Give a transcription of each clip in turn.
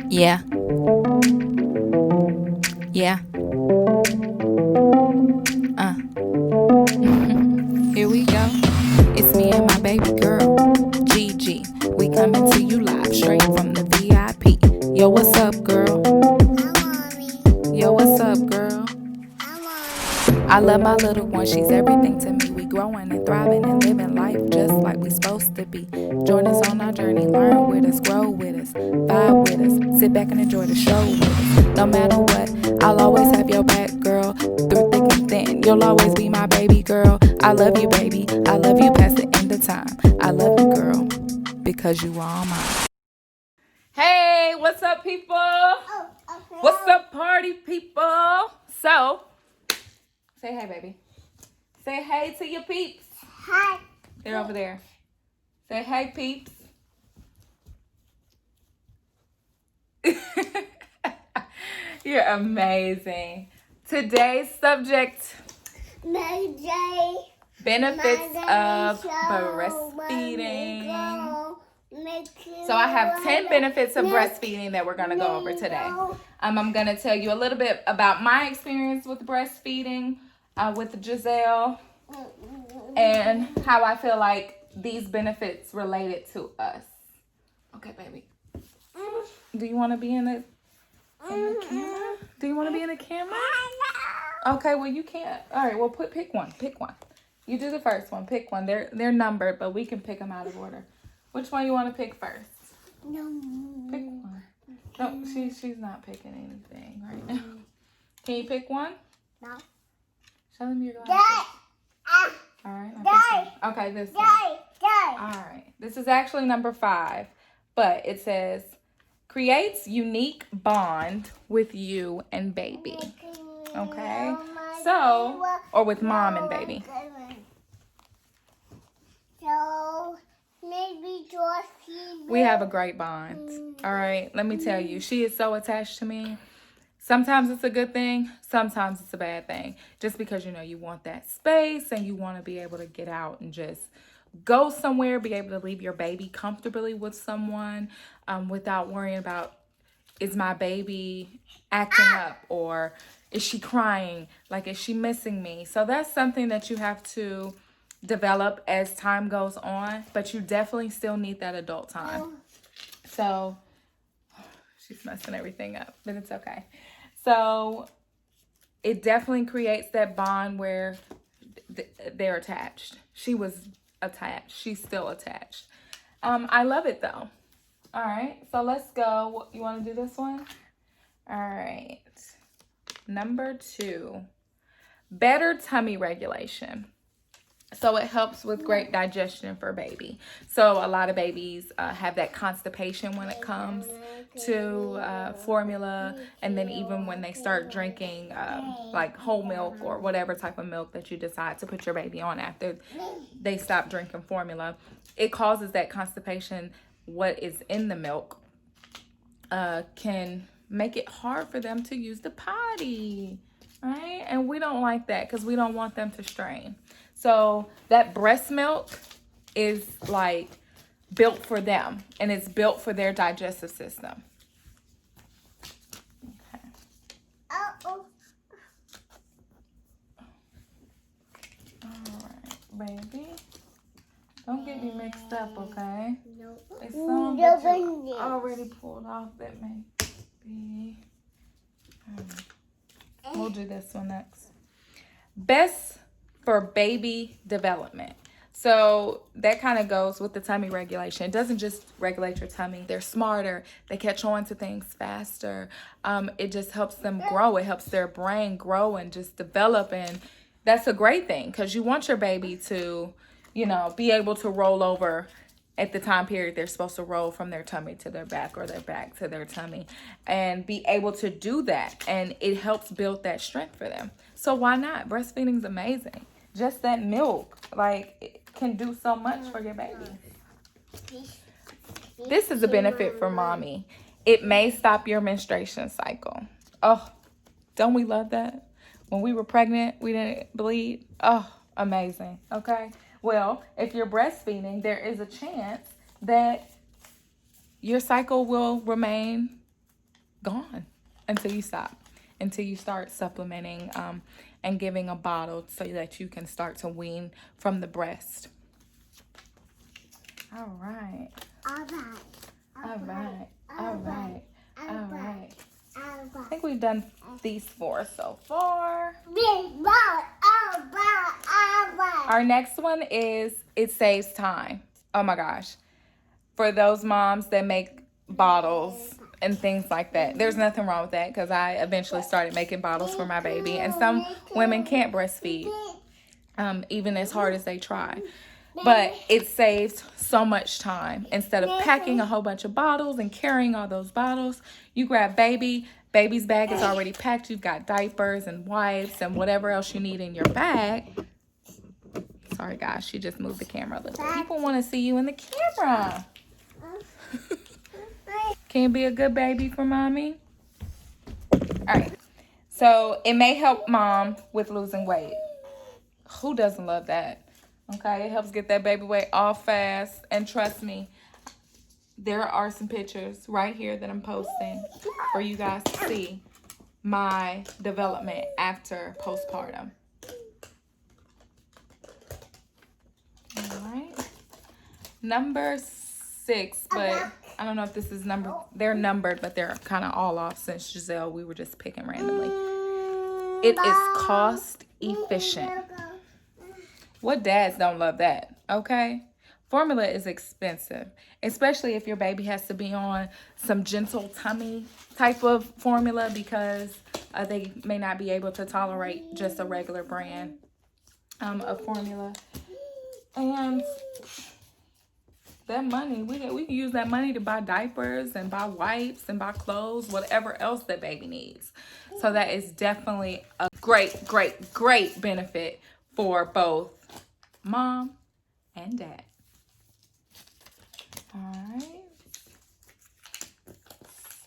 Yeah, yeah. Uh, Here we go. It's me and my baby girl, GiGi. We coming to you live straight from the VIP. Yo, what's up, girl? Yo, what's up, girl? I love my little one, she's everything to me. We growing and thriving and living life just like we supposed to be. Join us on our journey, learn with us, grow with us, vibe with us, sit back and enjoy the show with us. No matter what, I'll always have your back, girl, through thick and thin. You'll always be my baby girl. I love you, baby. I love you past the end of time. I love you, girl, because you are all mine. Hey, what's up, people? What's up, party people? So, say hey, baby. Say hey to your peeps. Hi. They're over there. Say hey, peeps. You're amazing. Today's subject, benefits of breastfeeding. So I have 10 benefits of breastfeeding that we're going to go over today. I'm going to tell you a little bit about my experience with breastfeeding with Giselle and how I feel like these benefits related to us. Okay, baby. Do you want to be in the camera? Do you want to be in the camera? Okay, well, you can't. All right, well, pick one. Pick one. You do the first one. Pick one. They're numbered, but we can pick them out of order. Which one you want to pick first? No. Pick one. No, she's not picking anything right now. Can you pick one? No. Show them your glasses. All right. Okay, this one. All right. This is actually number 5, but it says creates unique bond with you and baby. Okay. So, or with mom and baby. So, maybe we have a great bond. All right. Let me tell you, she is so attached to me. Sometimes it's a good thing. Sometimes it's a bad thing. Just because, you want that space and you want to be able to get out and just go somewhere, be able to leave your baby comfortably with someone without worrying about, is my baby acting up or is she crying? Like, is she missing me? So that's something that you have to develop as time goes on, but you definitely still need that adult time. So she's messing everything up, but it's okay. So it definitely creates that bond where they're attached. She was attached. She's still attached. I love it though. All right, so let's go. You want to do this one? All right. Number 2, better tummy regulation. So it helps with great digestion for baby. So a lot of babies have that constipation when it comes to formula. And then even when they start drinking like whole milk or whatever type of milk that you decide to put your baby on after they stop drinking formula, it causes that constipation. What is in the milk can make it hard for them to use the potty. Right? And we don't like that because we don't want them to strain. So that breast milk is like built for them and it's built for their digestive system. Okay. Uh-oh. All right, baby. Don't get me mixed up, okay? No. It's some that you already pulled off that may be. We'll do this one next. Best for baby development. So that kind of goes with the tummy regulation. It doesn't just regulate your tummy. They're smarter. They catch on to things faster. It just helps them grow. It helps their brain grow and just develop. And that's a great thing because you want your baby to, be able to roll over at the time period they're supposed to roll from their tummy to their back or their back to their tummy and be able to do that. And it helps build that strength for them. So why not? Breastfeeding is amazing. Just that milk, like, it can do so much for your baby. This is a benefit for mommy. It may stop your menstruation cycle. Oh, don't we love that? When we were pregnant, we didn't bleed. Oh, amazing. Okay. Well, if you're breastfeeding, there is a chance that your cycle will remain gone until you stop, until you start supplementing and giving a bottle so that you can start to wean from the breast. All right. All right. All right. All right. All right. All I think we've done these 4 so far. Our next one is it saves time. Oh my gosh. For those moms that make bottles and things like that. There's nothing wrong with that because I eventually started making bottles for my baby. And some women can't breastfeed, even as hard as they try. But it saves so much time. Instead of packing a whole bunch of bottles and carrying all those bottles, you grab baby's bag is already packed. You've got diapers and wipes and whatever else you need in your bag. Sorry guys, she just moved the camera a little bit. People want to see you in the camera. Can you be a good baby for mommy? All right. So it may help mom with losing weight. Who doesn't love that? Okay, it helps get that baby weight off fast. And trust me, there are some pictures right here that I'm posting for you guys to see my development after postpartum. All right. Number 6, but I don't know if this is they're numbered, but they're kind of all off since Giselle, we were just picking randomly. It is cost efficient. What dads don't love that, okay? Formula is expensive, especially if your baby has to be on some gentle tummy type of formula because they may not be able to tolerate just a regular brand of formula. And that money, we can use that money to buy diapers and buy wipes and buy clothes, whatever else that baby needs. So that is definitely a great, great, great benefit for both mom and dad. All right.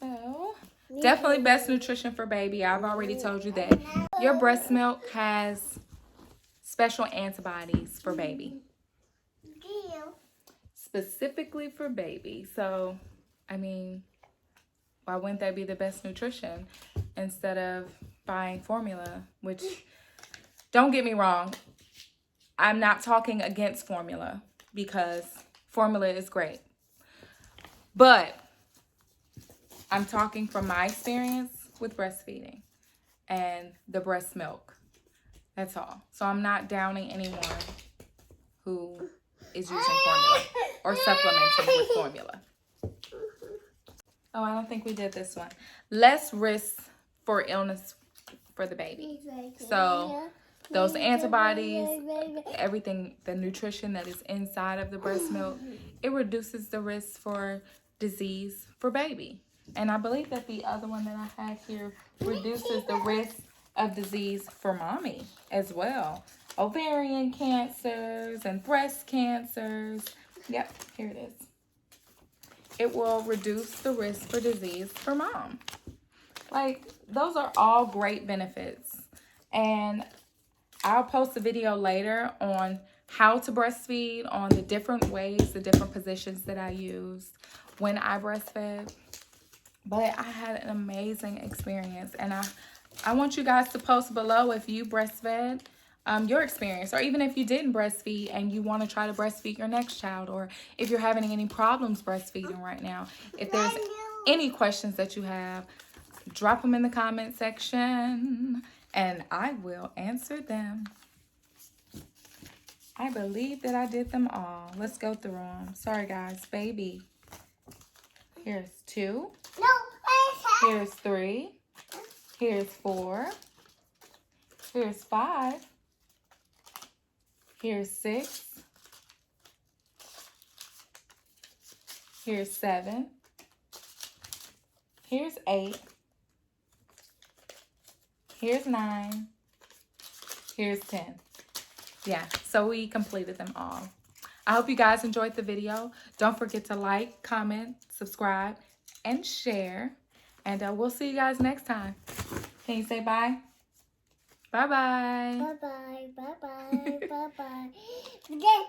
So definitely best nutrition for baby. I've already told you that. Your breast milk has special antibodies for baby. Specifically for baby. So, I mean, why wouldn't that be the best nutrition instead of buying formula? Which, don't get me wrong, I'm not talking against formula because formula is great. But I'm talking from my experience with breastfeeding and the breast milk. That's all. So I'm not downing anyone who is using formula or supplementing with formula. Oh, I don't think we did this one. Less risk for illness for the baby. So those antibodies, everything, the nutrition that is inside of the breast milk, it reduces the risk for disease for baby. And I believe that the other one that I had here reduces the risk of disease for mommy as well. Ovarian cancers and breast cancers. Yep, here it is. It will reduce the risk for disease for mom. Like, those are all great benefits. And I'll post a video later on how to breastfeed, on the different ways, the different positions that I used when I breastfed. But I had an amazing experience. And I want you guys to post below if you breastfed, your experience, or even if you didn't breastfeed and you want to try to breastfeed your next child, or if you're having any problems breastfeeding right now. If there's any questions that you have, drop them in the comment section and I will answer them. I believe that I did them all. Let's go through them. Sorry guys, baby. Here's 2. Here's 3. Here's 4. Here's 5. Here's 6. Here's 7. Here's 8. Here's 9. Here's 10. Yeah, so we completed them all. I hope you guys enjoyed the video. Don't forget to like, comment, subscribe, and share. And we'll see you guys next time. Can you say bye? Bye-bye. Bye-bye. Bye-bye. Bye-bye.